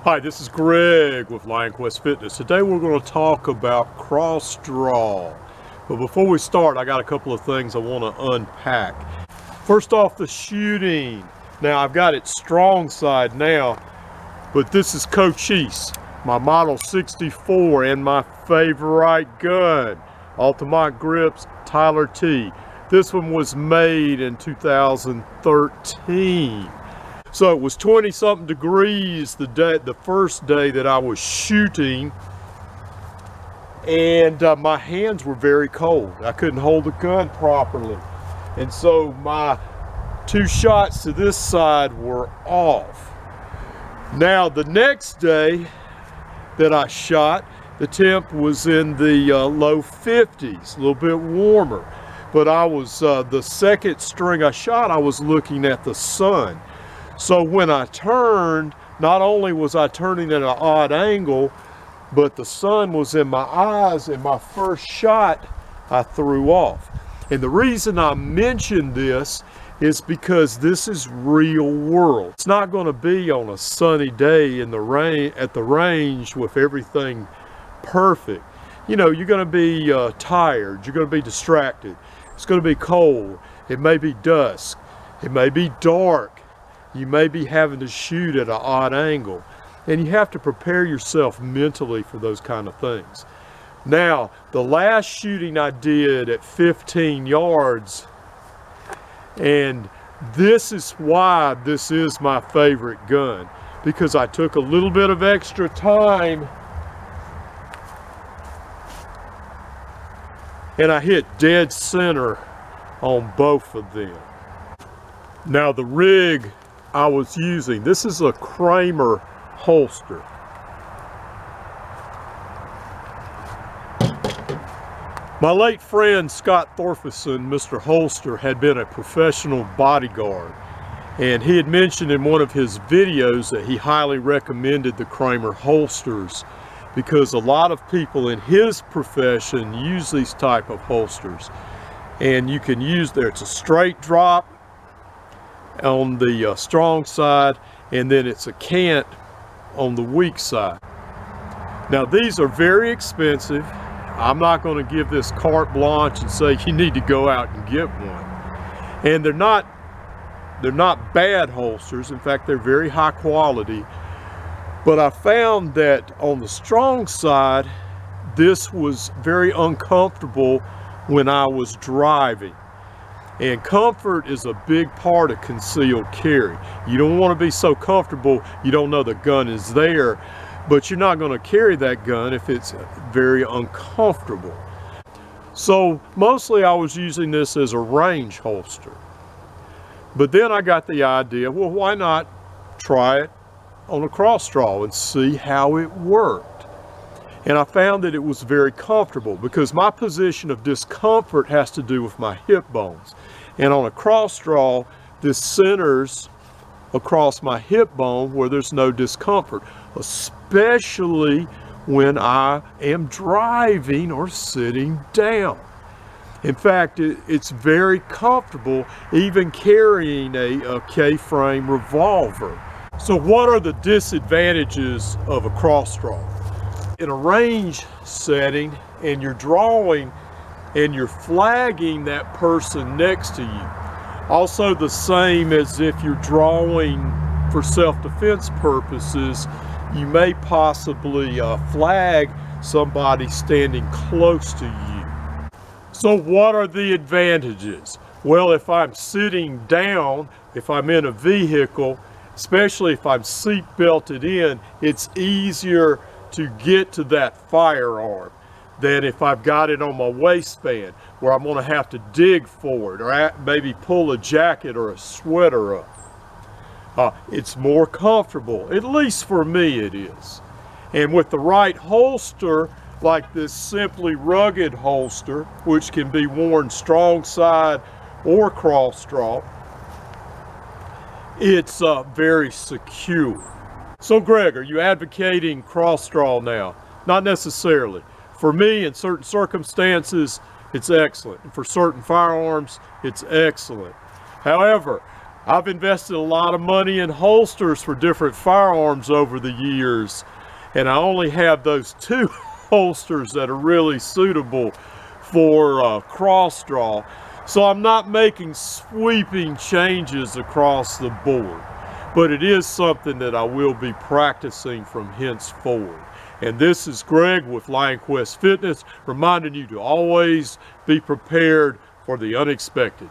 Hi, this is Greg with Lionquestfitness. Today we're going to talk about cross draw. But before we start, I got a couple of things I want to unpack. First off, the shooting. Now I've got it strong side now, but this is Cochise, my Model 64 and my favorite gun. Altamont Grips, Tyler T. This one was made in 2013. So it was 20 something degrees the first day that I was shooting, and my hands were very cold. I couldn't hold the gun properly, and so my two shots to this side were off. Now the next day that I shot, the temp was in the low 50s, a little bit warmer, but I was the second string I shot, I was looking at the sun. So when I turned, not only was I turning at an odd angle, but the sun was in my eyes, and my first shot I threw off. And the reason I mention this is because this is real world. It's not going to be on a sunny day in the rain at the range with everything perfect. You know, you're going to be tired, you're going to be distracted, it's going to be cold, it may be dusk, it may be dark. You may be having to shoot at an odd angle, and you have to prepare yourself mentally for those kind of things. Now, the last shooting I did at 15 yards, and this is why this is my favorite gun, because I took a little bit of extra time and I hit dead center on both of them. Now the rig I was using, this is a Kramer holster. My late friend Scott Thorfison, Mr. Holster, had been a professional bodyguard, and he had mentioned in one of his videos that he highly recommended the Kramer holsters because a lot of people in his profession use these type of holsters, and you can use there, it's a straight drop on the strong side, and then it's a cant on the weak side. Now these are very expensive. I'm not going to give this carte blanche and say you need to go out and get one. And they're not bad holsters. In fact, they're very high quality. But I found that on the strong side, this was very uncomfortable when I was driving. And comfort is a big part of concealed carry. You don't want to be so comfortable you don't know the gun is there, but you're not going to carry that gun if it's very uncomfortable. So mostly I was using this as a range holster. But then I got the idea, well, why not try it on a cross draw and see how it worked? And I found that it was very comfortable because my position of discomfort has to do with my hip bones. And on a cross draw, this centers across my hip bone where there's no discomfort, especially when I am driving or sitting down. In fact, it's very comfortable even carrying a K-frame revolver. So what are the disadvantages of a cross draw? In a range setting, and you're drawing and you're flagging that person next to you. Also the same as if you're drawing for self-defense purposes, you may possibly flag somebody standing close to you. So what are the advantages? Well, if I'm sitting down, if I'm in a vehicle, especially if I'm seat belted in, it's easier to get to that firearm than if I've got it on my waistband where I'm going to have to dig for it or maybe pull a jacket or a sweater up. It's more comfortable, at least for me it is. And with the right holster, like this Simply Rugged holster, which can be worn strong side or cross draw, it's very secure. So Greg, are you advocating cross draw now? Not necessarily. For me, in certain circumstances, it's excellent. And for certain firearms, it's excellent. However, I've invested a lot of money in holsters for different firearms over the years, and I only have those 2 holsters that are really suitable for cross draw. So I'm not making sweeping changes across the board, but it is something that I will be practicing from henceforward. And this is Greg with Lionquest Fitness, reminding you to always be prepared for the unexpected.